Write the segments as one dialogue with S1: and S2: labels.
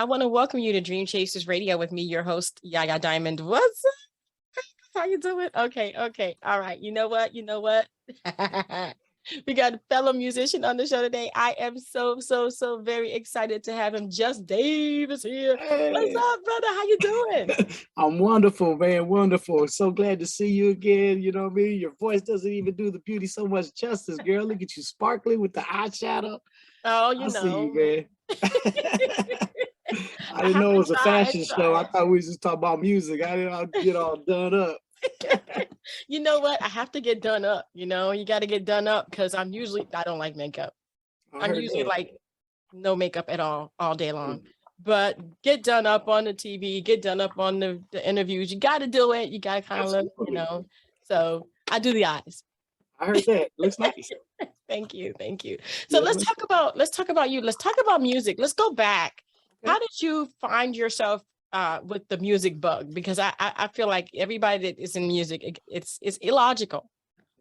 S1: I want to welcome you to Dream Chasers Radio with me, your host, Yaya Diamond. What's up? How you doing? Okay. All right. You know what? We got a fellow musician on the show today. I am so very excited to have him. Just Dave is here.
S2: Hey.
S1: What's up, brother? How you doing?
S2: I'm wonderful, man. Wonderful. So glad to see you again. You know what I mean? Your voice doesn't even do the beauty so much justice, girl. Look at you sparkling with the eyeshadow.
S1: Oh, you
S2: I
S1: know.
S2: see you, man. I didn't know it was a fashion show. I thought we was just talking about music. I didn't get all done up.
S1: You know what? I have to get done up. You got to get done up because I don't like makeup. I'm usually like no makeup at all day long. But get done up on the TV, get done up on the interviews. You got to do it. You got to kind of look, So I do the eyes.
S2: I heard that. It looks nice.
S1: Thank you. So let's talk about you. Let's talk about music. Let's go back. Okay. How did you find yourself with the music bug? Because I feel like everybody that is in music, it's illogical.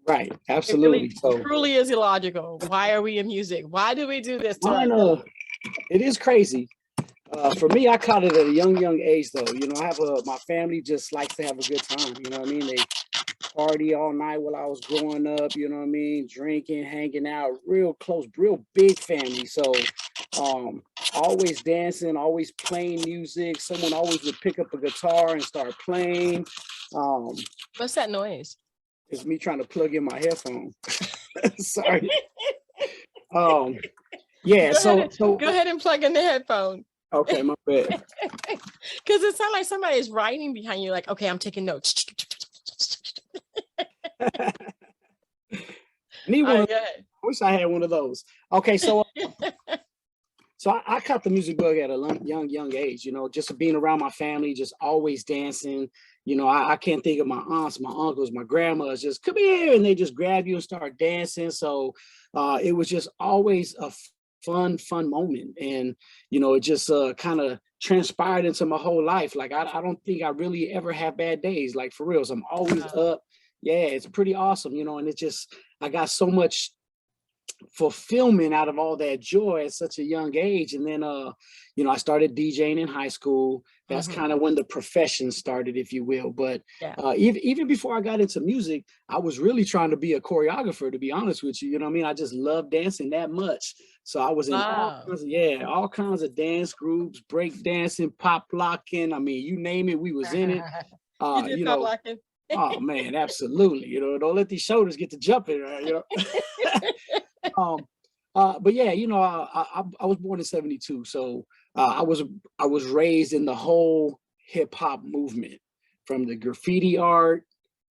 S2: Right. Absolutely.
S1: It really, truly is illogical. Why are we in music? Why do we do this?
S2: It is crazy. For me, I caught it at a young age, though. I have my family just likes to have a good time. You know what I mean? They party all night while I was growing up. You know what I mean? Drinking, hanging out, real close, real big family. So, always dancing, always playing music. Someone always would pick up a guitar and start playing.
S1: What's that noise?
S2: It's me trying to plug in my headphone. Sorry. Yeah.
S1: Go ahead and plug in the headphone.
S2: Okay, my bad.
S1: Because it sounds like somebody is writing behind you, like, okay, I'm taking notes.
S2: Need one. I wish I had one of those. Okay, so I caught the music bug at a young age, just being around my family, just always dancing. I can't think of my aunts, my uncles, my grandmas just come here and they just grab you and start dancing. So it was just always a fun moment. And, it just kind of transpired into my whole life. Like, I don't think I really ever have bad days, like for real. So I'm always up. Yeah, it's pretty awesome, and it's just, I got so much fulfillment out of all that joy at such a young age. And then I started DJing in high school. That's kind of when the profession started, if you will. But even before I got into music, I was really trying to be a choreographer, to be honest with you. You know what I mean? I just love dancing that much. So I was in all kinds of dance groups, break dancing, pop locking. I mean, you name it, we was in it.
S1: You did pop locking?
S2: Oh man, absolutely. Don't let these shoulders get to jumping. But yeah, I was born in '72, so I was raised in the whole hip hop movement, from the graffiti art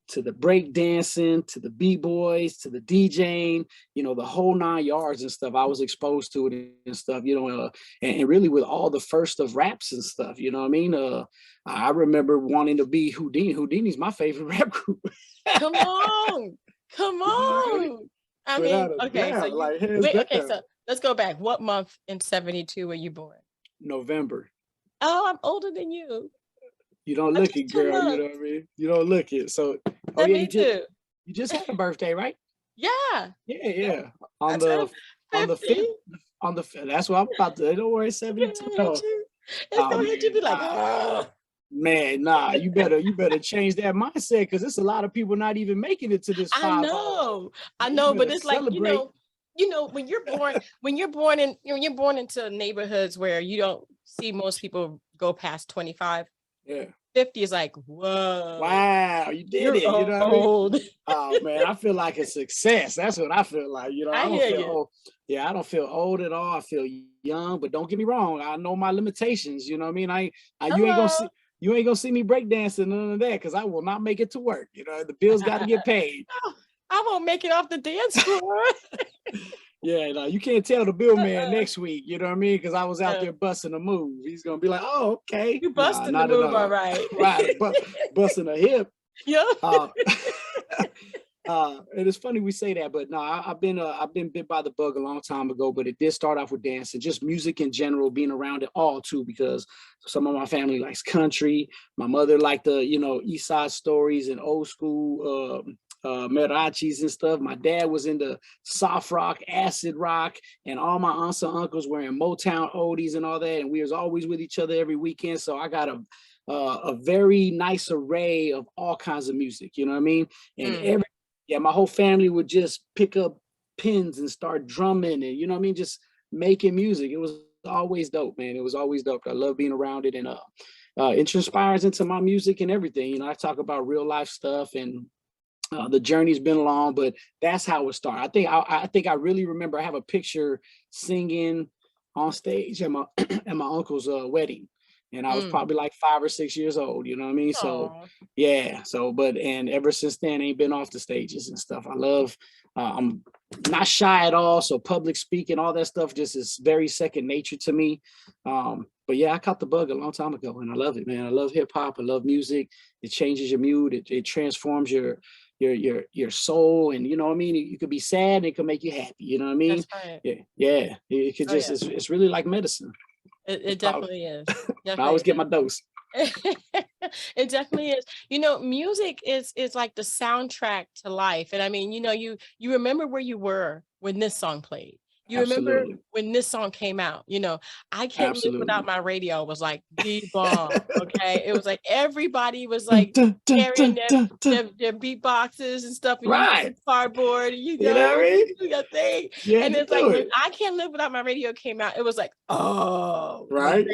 S2: to the break dancing to the b-boys to the DJing, the whole 9 yards and stuff. I was exposed to it and stuff, and really with all the first of raps and stuff. You know what I mean? I remember wanting to be Houdini. Houdini's my favorite rap group.
S1: Come on. I mean, okay, so let's go back. What month in '72 were you born?
S2: November.
S1: Oh, I'm older than you.
S2: You don't look it, girl. You know what I mean? You don't look it. So,
S1: me too.
S2: You just had a birthday, right?
S1: Yeah.
S2: Yeah. On the 5th. That's what I'm about to. Don't worry, 72.
S1: You'd be like,
S2: man, nah. You better change that mindset, because there's a lot of people not even making it to this.
S1: I know, but it's like when you're born into neighborhoods where you don't see most people go past 25.
S2: Yeah.
S1: 50 is like, whoa.
S2: Wow, you did it. You know what I mean? Oh man, I feel like a success. That's what I feel like. I don't feel old. Yeah, I don't feel old at all. I feel young, but don't get me wrong. I know my limitations. You know what I mean? You ain't gonna see me breakdancing, none of that, because I will not make it to work. The bills got to get paid.
S1: I won't make it off the dance floor.
S2: Yeah, no, you can't tell the bill man next week, you know what I mean? Because I was out there busting a move. He's gonna be like, "Oh, okay,
S1: you busting the move, all right,
S2: right, busting a hip."
S1: Yeah.
S2: And it's funny we say that, but no, I've been bit by the bug a long time ago. But it did start off with dancing, just music in general, being around it all too, because some of my family likes country. My mother liked the East Side stories and old school mariachis and stuff. My dad was into soft rock, acid rock, and all my aunts and uncles were in Motown oldies and all that. And we was always with each other every weekend. So I got a very nice array of all kinds of music, you know what I mean? And my whole family would just pick up pins and start drumming and, you know what I mean? Just making music. It was always dope, man. It was always dope. I love being around it, and it inspires into my music and everything. You know, I talk about real life stuff, and the journey's been long, but that's how it started. I think I really remember I have a picture singing on stage at my at my uncle's wedding. And I was probably like 5 or 6 years old, you know what I mean? So yeah, and ever since then, ain't been off the stages and stuff. I love, I'm not shy at all. So public speaking, all that stuff just is very second nature to me. But yeah, I caught the bug a long time ago, and I love it, man. I love hip hop. I love music. It changes your mood. It transforms your soul, and you know what I mean. You could be sad, and it could make you happy. You know what I mean?
S1: That's right.
S2: Yeah. It could just it's really like medicine.
S1: It definitely is. Definitely
S2: I always get my dose.
S1: It definitely is. You know, music is like the soundtrack to life. And I mean, you know, you remember where you were when this song played. You remember when this song came out. You know, I Can't Live Without My Radio was like the bomb. Okay. It was like everybody was like carrying their beatboxes and stuff, and you use cardboard, and you know what I mean? Do your thing. And it's like when I Can't Live Without My Radio came out, it was like, oh,
S2: right.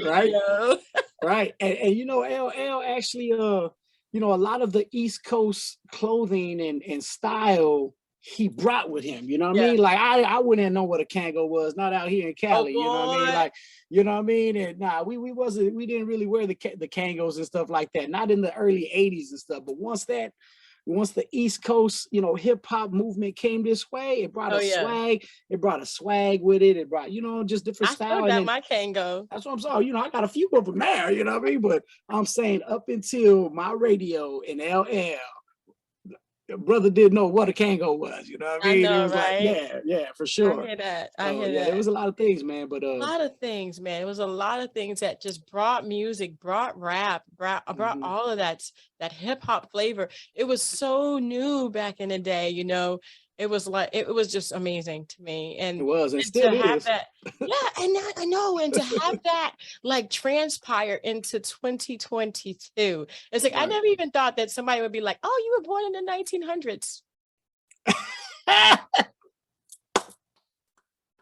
S2: Right. And you know, LL actually you know, a lot of the East Coast clothing and style he brought with him, you know what I mean? Like I wouldn't have known what a Kango was, not out here in Cali, you know what I mean? Like, you know what I mean? And we didn't really wear the Kangos and stuff like that, not in the early 80s and stuff. But once the East Coast, you know, hip hop movement came this way, it brought swag. It brought a swag with it. It brought, you know, just different style.
S1: I still got my Kango.
S2: That's what I'm saying. You know, I got a few of them now, you know what I mean? But I'm saying up until my radio in LL, brother didn't know what a Kango was, you know what I mean?
S1: Know,
S2: it was
S1: right?
S2: Like, yeah, for sure.
S1: I hear that. I hear that.
S2: There was a lot of things, man. But
S1: a lot of things, man. It was a lot of things that just brought music, brought rap, brought all of that hip hop flavor. It was so new back in the day, you know. It was like it was just amazing to me, and
S2: it was, and
S1: still
S2: to
S1: have
S2: is.
S1: that. Yeah, and I know, and to have that like transpire into 2022, it's like I never even thought that somebody would be like, "Oh, you were born in the 1900s."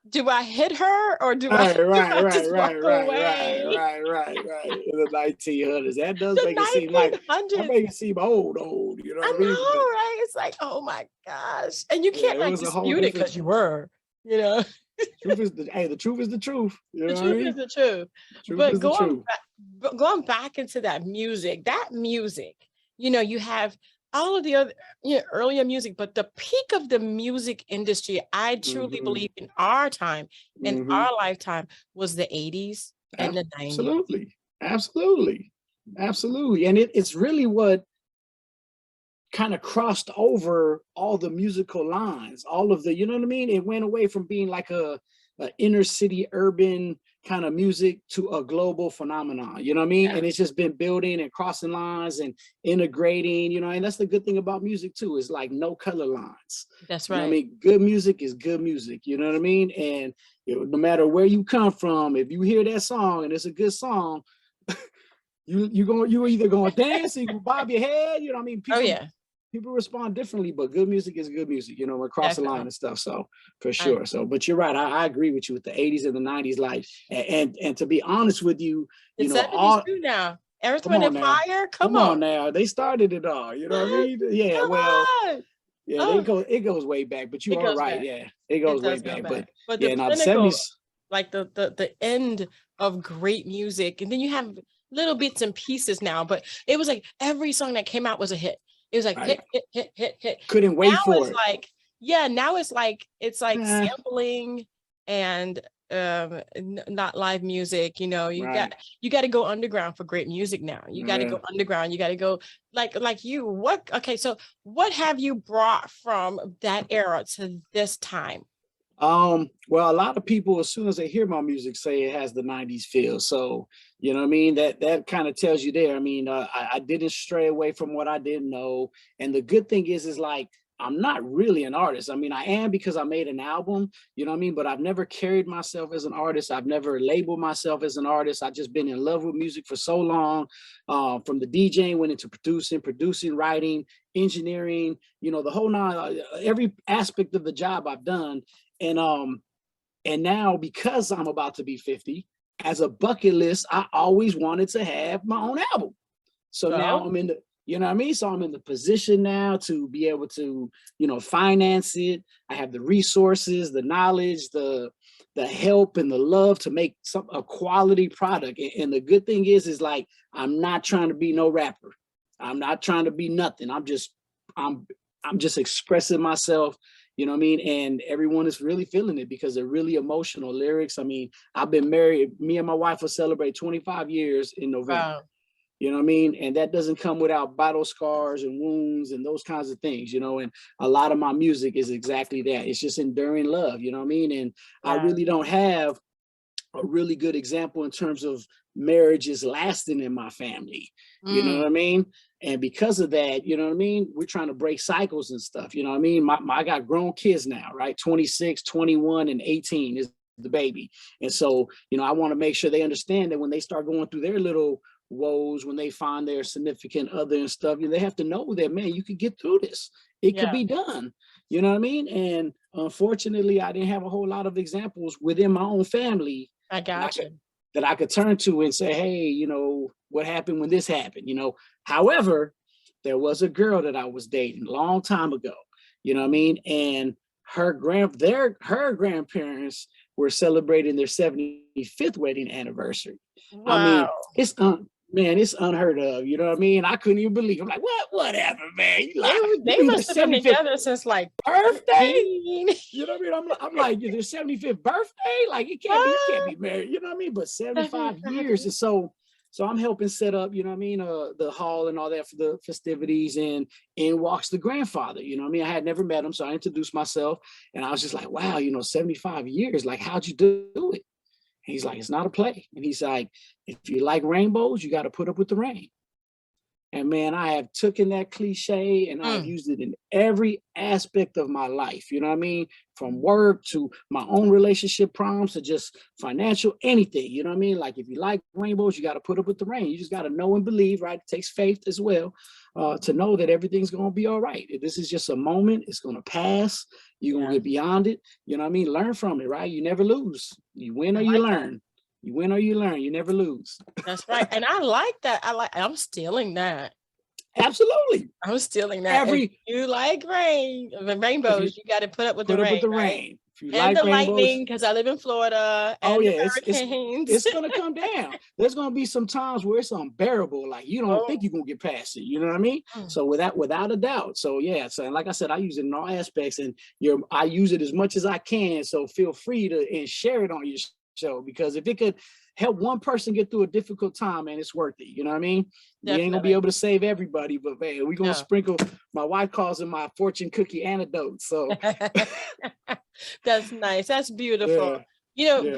S1: Do I hit her, or do I just walk away?
S2: Right. In the 1900s, that does make it seem like that make it seem old, you know what I mean?
S1: Right? It's like, oh my gosh, and you can't like dispute it because you were, you know.
S2: The truth is the truth. You know
S1: the truth is the truth. But going back into that music, you know, you have all of the other, you know, earlier music, but the peak of the music industry, I truly believe in our time, in our lifetime, was the 80s and the 90s.
S2: Absolutely. And it's really what kind of crossed over all the musical lines, all of the, you know what I mean? It went away from being like a inner city urban kind of music to a global phenomenon, you know what I mean? And it's just been building and crossing lines and integrating, you know, and that's the good thing about music too, is like no color lines.
S1: That's
S2: right.
S1: You know
S2: what I mean, good music is good music, you know what I mean? And no matter where you come from, if you hear that song and it's a good song, you're either going to dance, or you can bob your head, you know what I mean? People respond differently, but good music is good music, you know, across the line and stuff. So for sure. But you're right. I agree with you with the 80s and the 90s, like, and to be honest with you, you know,
S1: 70s too now. Earth, Wind and Fire. Come on
S2: now. They started it all, you know what I mean? Yeah, it goes way back, but you are right. Back. Yeah, it goes way back. But
S1: the pinnacle, the 70s, like the end of great music, and then you have little bits and pieces now, but it was like every song that came out was a hit. It was like hit.
S2: Couldn't wait for it.
S1: Like, now it's like sampling and not live music. You know, you got to go underground for great music now. You got to go underground. You got to go like you. So what have you brought from that era to this time?
S2: Well, a lot of people, as soon as they hear my music, say it has the 90s feel. So, you know what I mean? That kind of tells you there. I mean, I didn't stray away from what I didn't know. And the good thing is like, I'm not really an artist. I mean, I am because I made an album, you know what I mean? But I've never carried myself as an artist. I've never labeled myself as an artist. I've just been in love with music for so long. From the DJing, went into producing, writing, engineering, you know, the whole nine, every aspect of the job I've done. And now, because I'm about to be 50, as a bucket list, I always wanted to have my own album. So now I'm in the, you know what I mean? So I'm in the position now to be able to, you know, finance it. I have the resources, the knowledge, the help and the love to make a quality product. And the good thing is like, I'm not trying to be no rapper. I'm not trying to be nothing. I'm just expressing myself, you know what I mean? And everyone is really feeling it because they're really emotional lyrics. I mean, I've been married, me and my wife will celebrate 25 years in November.
S1: Wow.
S2: You know what I mean? And that doesn't come without battle scars and wounds and those kinds of things, you know, and a lot of my music is exactly that. It's just enduring love, you know what I mean? And I really don't have a really good example in terms of marriages lasting in my family, you know what I mean? And because of that, you know what I mean? We're trying to break cycles and stuff, you know what I mean? I got grown kids now, right? 26, 21, and 18 is the baby. And so, you know, I want to make sure they understand that when they start going through their little woes, when they find their significant other and stuff, they have to know that, man, you could get through this. It could be done. You know what I mean? And unfortunately, I didn't have a whole lot of examples within my own family that I could turn to and say, hey, you know, what happened when this happened, you know? However, there was a girl that I was dating a long time ago, you know what I mean? And her grandparents were celebrating their 75th wedding anniversary. Wow. I mean, it's unheard of, you know what I mean? I couldn't even believe it. I'm like, whatever, man.
S1: They must have been together since like
S2: birthday. You know what I mean? I'm like, their 75th birthday? Like, you can't be married, you know what I mean? But 75 years. And so I'm helping set up, you know what I mean, the hall and all that for the festivities, and in walks the grandfather, you know what I mean? I had never met him, so I introduced myself, and I was just like, wow, you know, 75 years, like, how'd you do it? And he's like, it's not a play. And he's like, if you like rainbows, you got to put up with the rain. And man, I have taken that cliche and I've used it in every aspect of my life. You know what I mean? From work to my own relationship problems to just financial, anything. You know what I mean? Like, if you like rainbows, you got to put up with the rain. You just got to know and believe, right? It takes faith as well to know that everything's going to be all right. If this is just a moment, it's going to pass. You're going to get beyond it. You know what I mean? Learn from it, right? You never lose. You win or you learn. You win or you learn. You never lose.
S1: That's right. And I like that. I'm stealing that.
S2: Absolutely.
S1: I'm stealing that. If you like rainbows, you got to put up with the rain.
S2: Right? If you
S1: and
S2: like
S1: the
S2: rainbows,
S1: lightning, because I live in Florida. And the hurricanes.
S2: It's going to come down. There's going to be some times where it's unbearable. Like, you don't think you're going to get past it. You know what I mean? So without a doubt. So yeah. So, and like I said, I use it in all aspects, and I use it as much as I can. So feel free to share it on your show, because if it could help one person get through a difficult time, man, it's worth it. You know what I mean? Definitely. We ain't gonna be able to save everybody, but man, we're gonna sprinkle. My wife calls them my fortune cookie antidotes. So
S1: that's nice. That's beautiful. You know,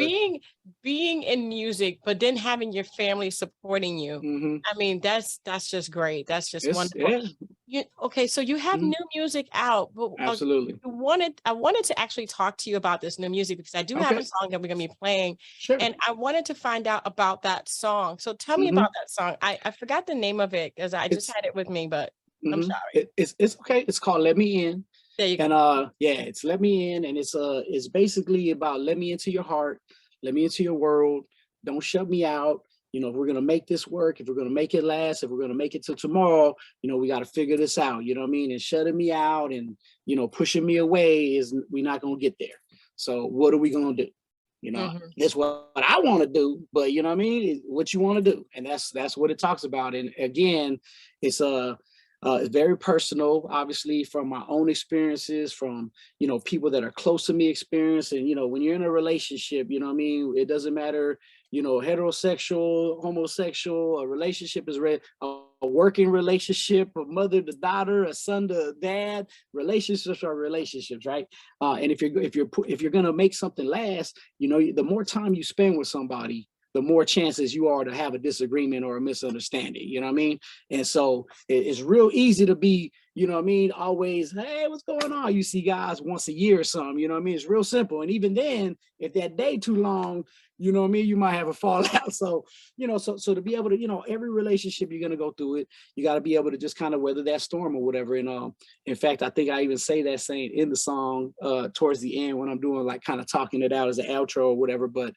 S1: being in music, but then having your family supporting you. I mean, that's just great. That's just wonderful. Okay, so you have new music out, but
S2: absolutely.
S1: I wanted to actually talk to you about this new music, because I do have a song that we're gonna be playing, and I wanted to find out about that song. So tell me about that song. I forgot the name of it because I just had it with me, but I'm sorry.
S2: It's okay. It's called "Let Me In." There you go. And it's "Let Me In," and it's basically about let me into your heart, let me into your world. Don't shut me out. You know, if we're gonna make this work, if we're gonna make it last, if we're gonna make it till tomorrow, you know, we got to figure this out. You know what I mean? And shutting me out and, you know, pushing me away we're not gonna get there. So what are we gonna do? You know, that's what I want to do, but you know what I mean? What you want to do, and that's what it talks about. And again, it's very personal, obviously, from my own experiences, from, you know, people that are close to me experience. And, you know, when you're in a relationship, you know what I mean? It doesn't matter, you know, heterosexual, homosexual, a relationship is a working relationship, a mother to daughter, a son to dad. Relationships are relationships, right? And if you're gonna make something last, you know, the more time you spend with somebody, the more chances you are to have a disagreement or a misunderstanding, you know what I mean? And so it's real easy to be you know what I mean? Always, hey, what's going on? You see guys once a year or something, you know what I mean? It's real simple. And even then, if that day too long, you know what I mean, you might have a fallout. So, you know, so to be able to, you know, every relationship you're gonna go through it, you got to be able to just kind of weather that storm or whatever. And in fact, I think I even say that saying in the song towards the end when I'm doing like kind of talking it out as an outro or whatever. But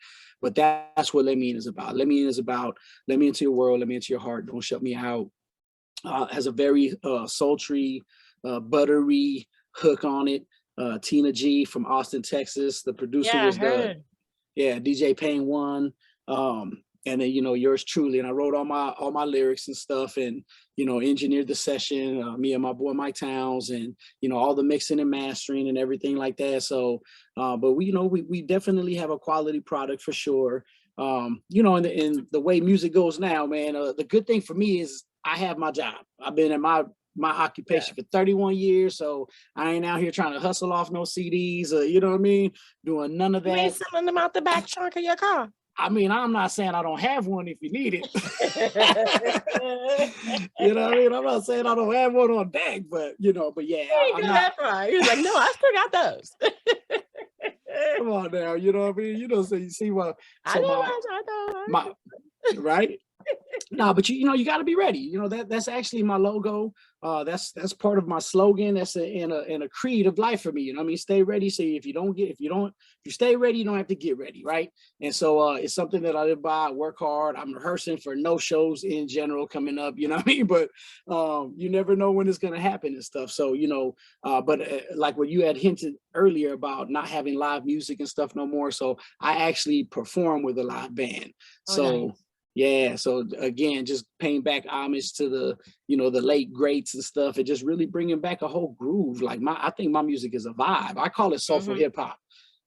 S2: that's what Let Me In is about. Let Me In is about let me into your world, let me into your heart. Don't shut me out. Has a very sultry, buttery hook on it. Tina G from Austin, Texas. The producer
S1: Yeah, I
S2: was
S1: heard.
S2: DJ Payne One, and then, you know, yours truly. And I wrote all my lyrics and stuff, and, you know, engineered the session. Me and my boy Mike Towns, and, you know, all the mixing and mastering and everything like that. So, but we, you know, we definitely have a quality product for sure. You know, in the way music goes now, man, the good thing for me is I have my job. I've been in my occupation for 31 years, so I ain't out here trying to hustle off no CDs or, you know what I mean, doing none of that.
S1: You ain't selling them out the back trunk of your car.
S2: I mean, I'm not saying I don't have one if you need it. You know what I mean? I'm not saying I don't have one on deck, but, you know, but yeah.
S1: He ain't go that far. He was like, no, I still got those.
S2: Come on now, you know what I mean? You know, so you see what, so
S1: I
S2: my right? No, but you know, you got to be ready. You know, that's actually my logo. That's part of my slogan. That's in a creed of life for me. You know what I mean? Stay ready. So if you stay ready, you don't have to get ready, right? And so it's something that I live by. I work hard. I'm rehearsing for no shows in general coming up, you know what I mean? But you never know when it's gonna happen and stuff. So, you know, but like what you had hinted earlier about not having live music and stuff no more. So I actually perform with a live band. So
S1: nice.
S2: yeah, so again, just paying back homage to the, you know, the late greats and stuff, and just really bringing back a whole groove. Like I think my music is a vibe. I call it soulful hip hop.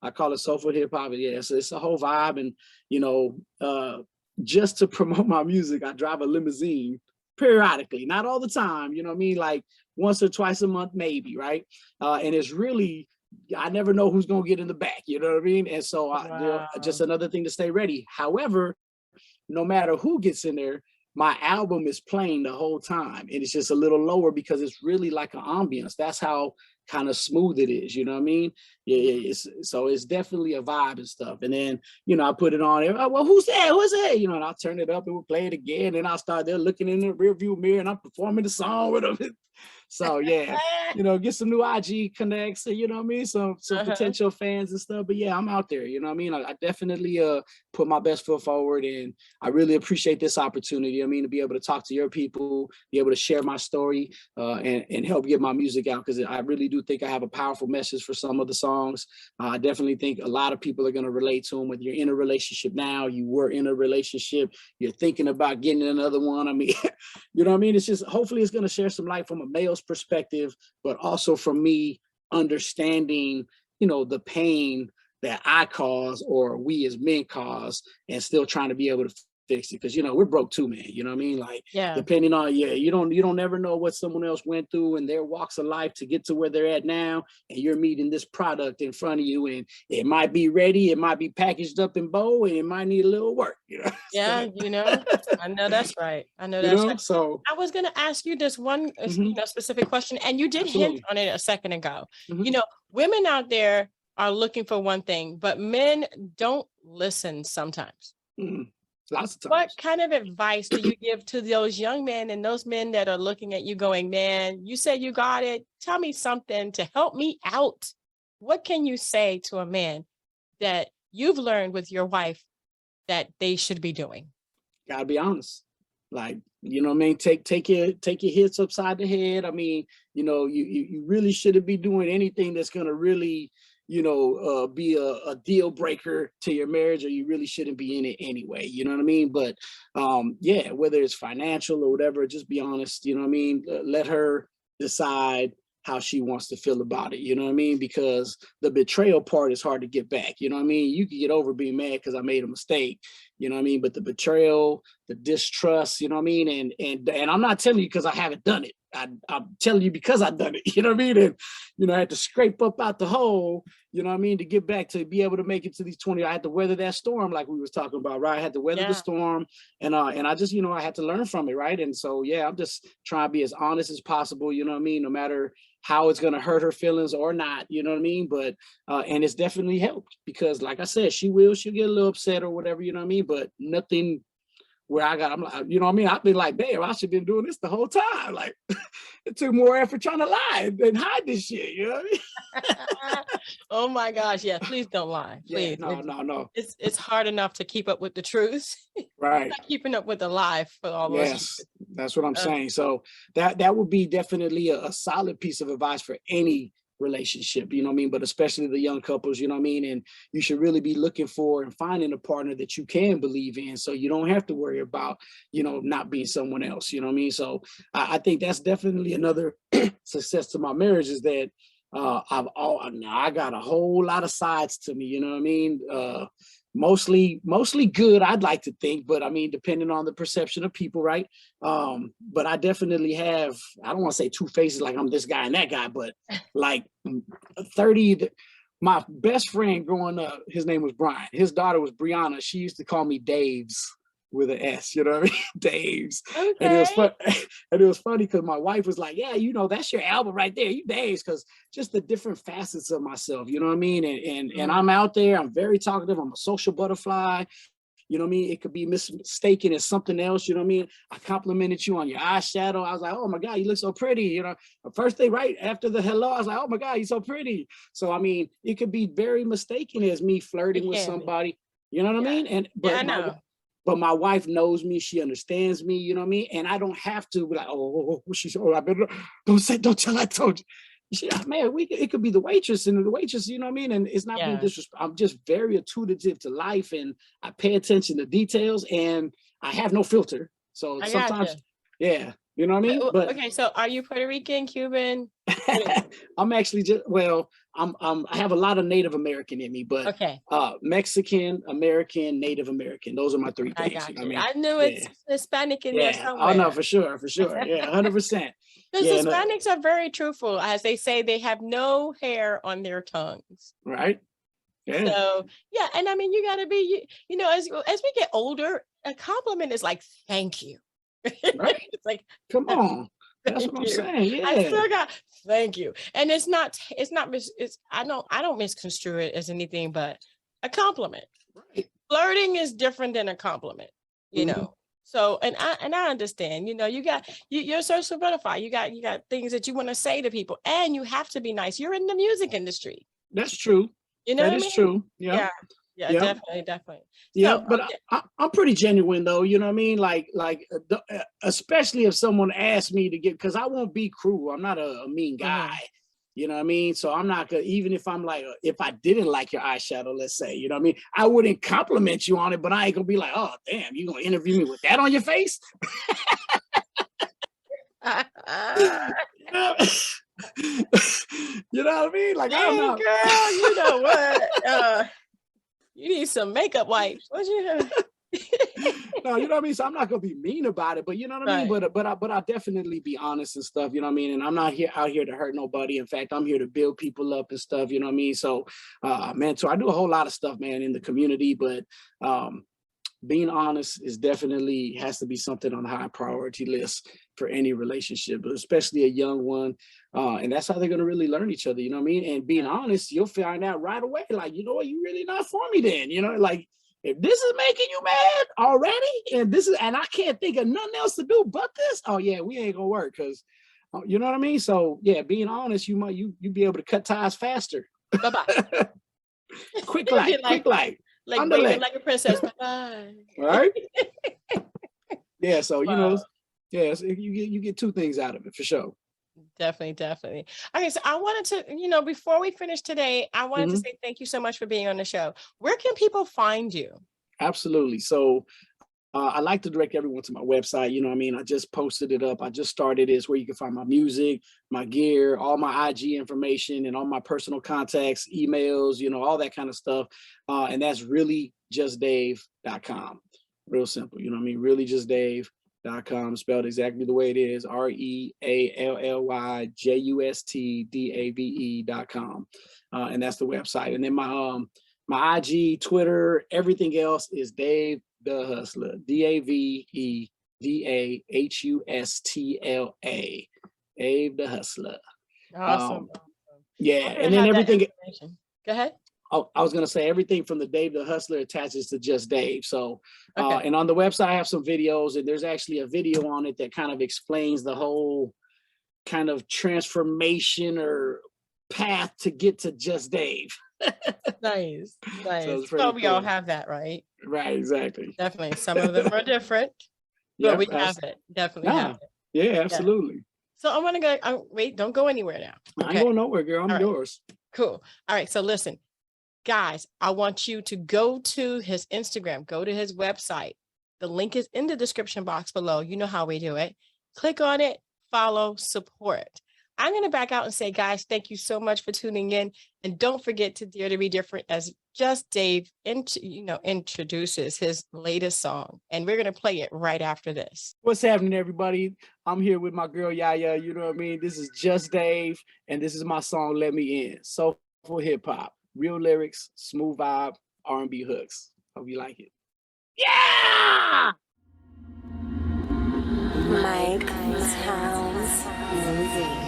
S2: I call it soulful hip hop. Yeah, so it's a whole vibe. And, you know, just to promote my music, I drive a limousine periodically, not all the time. You know what I mean? Like once or twice a month, maybe, right? And it's really, I never know who's gonna get in the back. You know what I mean? And so just another thing to stay ready. However, no matter who gets in there, my album is playing the whole time. And it's just a little lower because it's really like an ambience. That's how kind of smooth it is. You know what I mean? Yeah. So it's definitely a vibe and stuff. And then, you know, I put it on. Well, who's that? Who's that? You know, and I'll turn it up and we'll play it again. And I'll start there looking in the rear view mirror and I'm performing the song with them. So yeah, you know, get some new IG connects, you know what I mean? Some potential fans and stuff. But yeah, I'm out there, you know what I mean? I definitely put my best foot forward, and I really appreciate this opportunity. I mean, to be able to talk to your people, be able to share my story, and help get my music out, because I really do think I have a powerful message for some of the songs. I definitely think a lot of people are going to relate to them. Whether you're in a relationship now, you were in a relationship, you're thinking about getting another one. I mean, you know what I mean? It's just, hopefully it's going to share some light from a male's perspective, but also from me understanding, you know, the pain that I cause or we as men cause, and still trying to be able to fix it. Because, you know, we're broke too, man. You know what I mean? Like, depending on, you don't never know what someone else went through in their walks of life to get to where they're at now. And you're meeting this product in front of you, and it might be ready, it might be packaged up in bow, and it might need a little work, you know?
S1: Yeah, you know, I know that's right. I know that's right.
S2: So
S1: I was going to ask you this one you know, specific question, and you did hint on it a second ago. You know, women out there are looking for one thing, but men don't listen sometimes.
S2: Lots of times.
S1: What kind of advice do you give to those young men and those men that are looking at you going, man, you said you got it. Tell me something to help me out. What can you say to a man that you've learned with your wife that they should be doing?
S2: Gotta be honest. Like, you know what I mean? Take your hits upside the head. I mean, you know, you really shouldn't be doing anything that's gonna really, you know, be a deal breaker to your marriage, or you really shouldn't be in it anyway. You know what I mean? But yeah, whether it's financial or whatever, just be honest. You know what I mean? Let her decide how she wants to feel about it. You know what I mean? Because the betrayal part is hard to get back. You know what I mean? You can get over being mad because I made a mistake. you know what I mean? But the betrayal, the distrust, you know what I mean? And I'm not telling you because I haven't done it. I'm telling you because I've done it, you know what I mean? And, you know, I had to scrape up out the hole, you know what I mean, to get back to be able to make it to these 20. I had to weather that storm like we was talking about, right? I had to weather the storm, and I just, you know, I had to learn from it, right? And so, yeah, I'm just trying to be as honest as possible, you know what I mean? No matter how it's going to hurt her feelings or not, you know what I mean? But, and it's definitely helped because like I said, she'll get a little upset or whatever, you know what I mean? But nothing where I'm like, you know what I mean? I've been like, damn, I should have been doing this the whole time. Like, it took more effort trying to lie and hide this shit, you know what I mean?
S1: Oh my gosh, yeah, please don't lie. Please.
S2: Yeah, no.
S1: It's hard enough to keep up with the truth.
S2: Right.
S1: Not keeping up with the lie for all those years.
S2: That's what I'm saying. So that would be definitely a solid piece of advice for any relationship, you know what I mean? But especially the young couples, you know what I mean? And you should really be looking for and finding a partner that you can believe in, so you don't have to worry about, you know, not being someone else, you know what I mean? So I think that's definitely another success to my marriage is that I got a whole lot of sides to me, you know what I mean? Mostly good, I'd like to think, but I mean, depending on the perception of people, right? But I definitely have, I don't want to say two faces like I'm this guy and that guy, but like 30, my best friend growing up, his name was Brian. His daughter was Brianna. She used to call me Dave's with an S, you know what I mean? Dave's.
S1: Okay.
S2: And it was fun. And it was funny because my wife was like, yeah, you know, that's your album right there. You Dave's, because just the different facets of myself, you know what I mean? And I'm out there, I'm very talkative, I'm a social butterfly. You know what I mean? It could be mistaken as something else. You know what I mean? I complimented you on your eyeshadow. I was like, oh my God, you look so pretty. You know, first day right after the hello, I was like, oh my God, you're so pretty. So, I mean, it could be very mistaken as me flirting with somebody. You know what I mean? But my wife knows me. She understands me. You know what I mean? And I don't have to be like, I better don't tell I told you. Man, it could be the waitress, and the waitress, you know what I mean? And it's not being disrespectful. I'm just very attutive to life, and I pay attention to details, and I have no filter. So sometimes, yeah, you know what I mean?
S1: But okay, so are you Puerto Rican, Cuban?
S2: I'm actually I have a lot of Native American in me, but Mexican, American, Native American. Those are my three things. You know what I mean?
S1: I knew it's Hispanic in there somewhere.
S2: Oh no, for sure. Yeah, 100%.
S1: Because Hispanics are very truthful. As they say, they have no hair on their tongues.
S2: Right. Yeah.
S1: So yeah, and I mean, you gotta be, you know, as we get older, a compliment is like, thank you.
S2: Right.
S1: It's like,
S2: come on. That's what I'm saying. Yeah.
S1: I still got thank you. And I don't misconstrue it as anything but a compliment.
S2: Right.
S1: Flirting is different than a compliment, you know. So and I understand, you know, you're a social butterfly. You got things that you want to say to people, and you have to be nice. You're in the music industry.
S2: That's true.
S1: You know,
S2: that is true. Yeah.
S1: Yeah, definitely.
S2: Yeah, so, but I'm pretty genuine though. You know what I mean? Like, especially if someone asks me to because I won't be cruel. I'm not a mean guy. You know what I mean? So I'm not gonna, even if I'm like, if I didn't like your eyeshadow, let's say, you know what I mean? I wouldn't compliment you on it, but I ain't gonna be like, oh damn, you gonna interview me with that on your face? You know what I mean? Like,
S1: hey, girl, you know what? You need some makeup wipes. What you have?
S2: No, you know what I mean? So I'm not gonna be mean about it, but you know what I mean? But I'll definitely be honest and stuff, you know what I mean? And I'm not out here to hurt nobody. In fact, I'm here to build people up and stuff, you know what I mean? So man, so I do a whole lot of stuff, man, in the community, but being honest is definitely has to be something on the high priority list for any relationship, but especially a young one. And that's how they're going to really learn each other, you know what I mean? And being honest, you'll find out right away, like, you know what, you really not for me then, you know, like if this is making you mad already, and I can't think of nothing else to do but this, oh yeah, we ain't gonna work, because you know what I mean? So yeah, being honest, you be able to cut ties faster.
S1: Bye-bye.
S2: quick light.
S1: Like waving like a princess. Bye-bye.
S2: Right? Yeah, so you know, so you get two things out of it for sure.
S1: Definitely. Okay, so I wanted to, you know, before we finish today, I wanted to say thank you so much for being on the show. Where can people find you?
S2: Absolutely. So I like to direct everyone to my website. You know what I mean? I just posted it up. I just started it. It's where you can find my music, my gear, all my IG information, and all my personal contacts, emails, you know, all that kind of stuff. And that's really justdave.com. Real simple, you know what I mean? Really just Dave.com, spelled exactly the way it is, REALLYJUSTDAVE.com. And that's the website. And then my IG, Twitter, everything else is Dave Da Hustla, DAVEDAHUSTLA, Dave Da Hustla.
S1: Awesome.
S2: Yeah, and then everything.
S1: Go ahead.
S2: Oh, I was gonna say everything from the Dave Da Hustla attaches to just Dave. So,
S1: Okay.
S2: And on the website I have some videos, and there's actually a video on it that kind of explains the whole kind of transformation or path to get to just Dave.
S1: Nice.
S2: So
S1: we all have that, right?
S2: Right, exactly.
S1: Definitely. Some of them are different, but we have it. Definitely have it.
S2: Yeah, absolutely.
S1: Yeah. So I want to go. Wait, don't go anywhere now.
S2: Okay. I ain't going nowhere, girl. I'm yours.
S1: Cool. All right. So listen, guys, I want you to go to his Instagram, go to his website. The link is in the description box below. You know how we do it. Click on it, follow, support. I'm going to back out and say, guys, thank you so much for tuning in. And don't forget to Dare to Be Different as Just Dave introduces his latest song. And we're going to play it right after this.
S2: What's happening, everybody? I'm here with my girl, Yaya. You know what I mean? This is Just Dave, and this is my song, Let Me In. Soulful hip-hop, real lyrics, smooth vibe, R&B hooks. Hope you like it. Yeah!
S3: Mike Towns Music.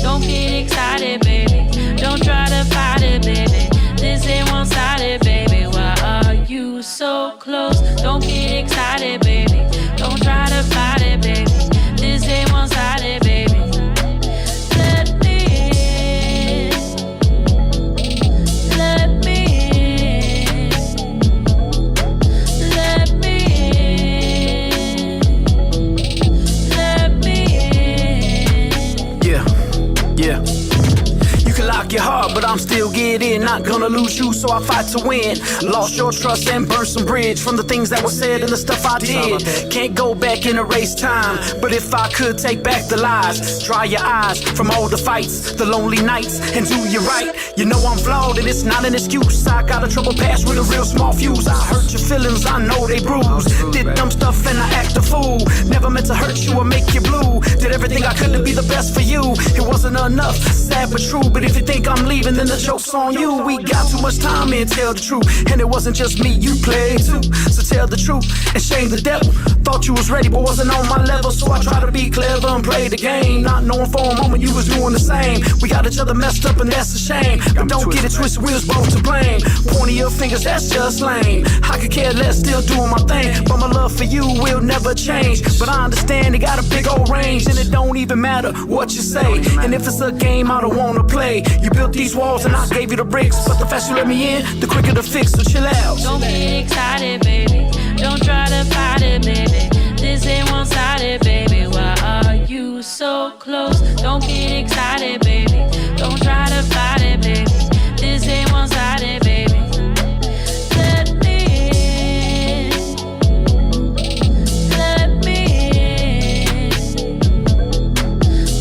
S4: Don't get excited, baby. Don't try to fight it, baby. This ain't one-sided, baby. Why are you so close? Don't get excited, baby. Don't try to fight it, baby. This ain't one-sided, baby. Let me in. Let me in. Let me in. Let me in.
S5: Yeah. You can lock your heart, but I'm still getting. Not gonna lose you, so I fight to win. Lost your trust and burned some bridge from the things that were said and the stuff I did. Can't go back and erase time, but if I could take back the lies, dry your eyes from all the fights, the lonely nights, and do you right. You know I'm flawed and it's not an excuse. I got a trouble past with a real small fuse. I hurt your feelings, I know they bruised. Did dumb stuff and I act a fool. Never meant to hurt you or make you blue. Did everything I could to be the best for you. It wasn't enough, sad but true. But if you think I'm leaving, then the joke's on you. We got too much time and tell the truth. And it wasn't just me, you played too. So tell the truth and shame the devil. Thought you was ready but wasn't on my level. So I try to be clever and play the game. Not knowing for a moment you was doing the same. We got each other messed up and that's a shame. But don't get it twisted, we was both to blame. Pointing your fingers, that's just lame. I could care less, still doing my thing. But my love for you will never change. But I understand it got a big old range. And it don't even matter what you say. And if it's a game I don't wanna play. You built these walls and I gave you the bricks. But the faster you let me in, the quicker the fix, so chill out.
S4: Don't get excited, baby. Don't try to fight it, baby. This ain't one-sided, baby. Why are you so close? Don't get excited, baby. Don't try to fight it, baby. This ain't one-sided, baby. Let me in. Let me in.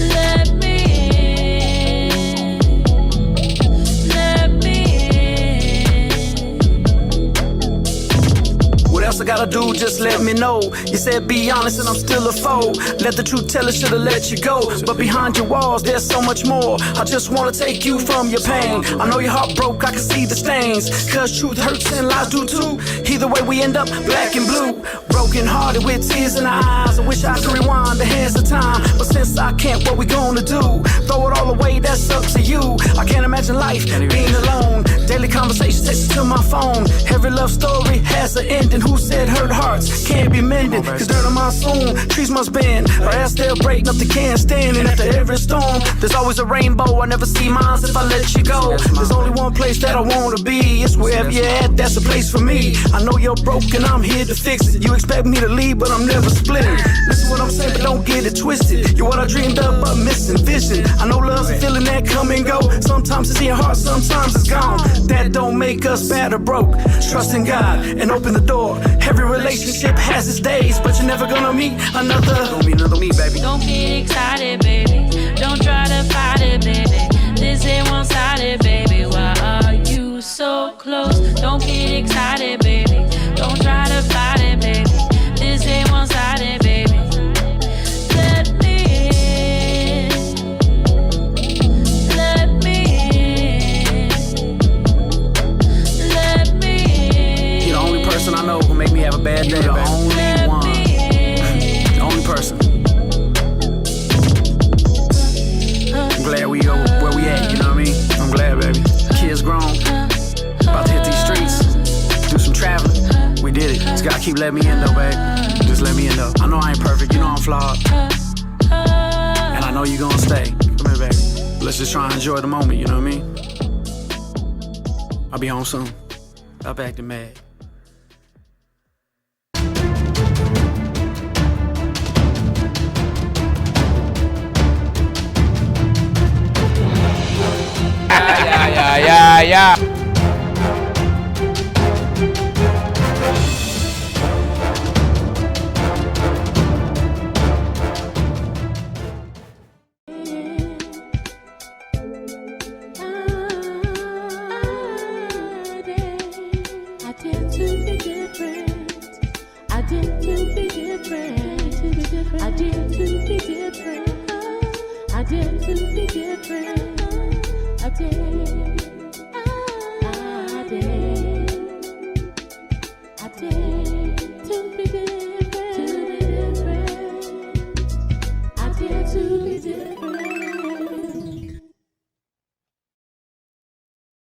S4: Let me in. Let me in.
S5: What else I gotta do, just let me know. You said be honest and I'm still a foe. Let the truth tell it, should've let you go. But behind your walls, there's so much more. I just wanna take you from your pain. I know your heart broke, I can see the stains. Cause truth hurts and lies do too. Either way we end up black and blue. Broken hearted with tears in our eyes. I wish I could rewind the hands of time. But since I can't, what we gonna do? Throw it all away, that's up to you. I can't imagine life being alone. Daily conversations, texts to my phone. Every love story has an ending. Who said hurt hearts can't be mending? Cause during a monsoon, trees must bend, or else they'll break, nothing can stand. And after every storm, there's always a rainbow. I never see mine if I let you go. There's only one place that I wanna be. It's wherever you're at, that's a place for me. I know you're broken, I'm here to fix it. You expect me to leave, but I'm never splitting. Listen what I'm saying, but don't get it twisted. You're what I dreamed of, but missing vision. I know love's a feeling that come and go. Sometimes it's in your heart, sometimes it's gone. That don't make us bad or broke. Trust in God and open the door. Every relationship has its days, but you're never gonna meet another. Don't meet another me, baby.
S4: Don't get excited, baby. Don't try to fight it, baby. This ain't one-sided, baby. Why are you so close? Don't get excited, baby. Don't try to fight it, baby. This ain't one-sided, baby. Let me in. Let me in. Let me in.
S5: You're the only person I know who make me have a bad day. You're the only one. The only person. I'm glad we go where we at, you know what I mean? I'm glad, baby. Kids grown. About to hit these streets. Do some traveling. We did it. Just gotta keep letting me in though, babe. Just let me in though. I know I ain't perfect, you know I'm flawed. And I know you gonna stay. Come here, baby. Let's just try and enjoy the moment, you know what I mean? I'll be home soon. Stop acting mad.
S6: Yeah.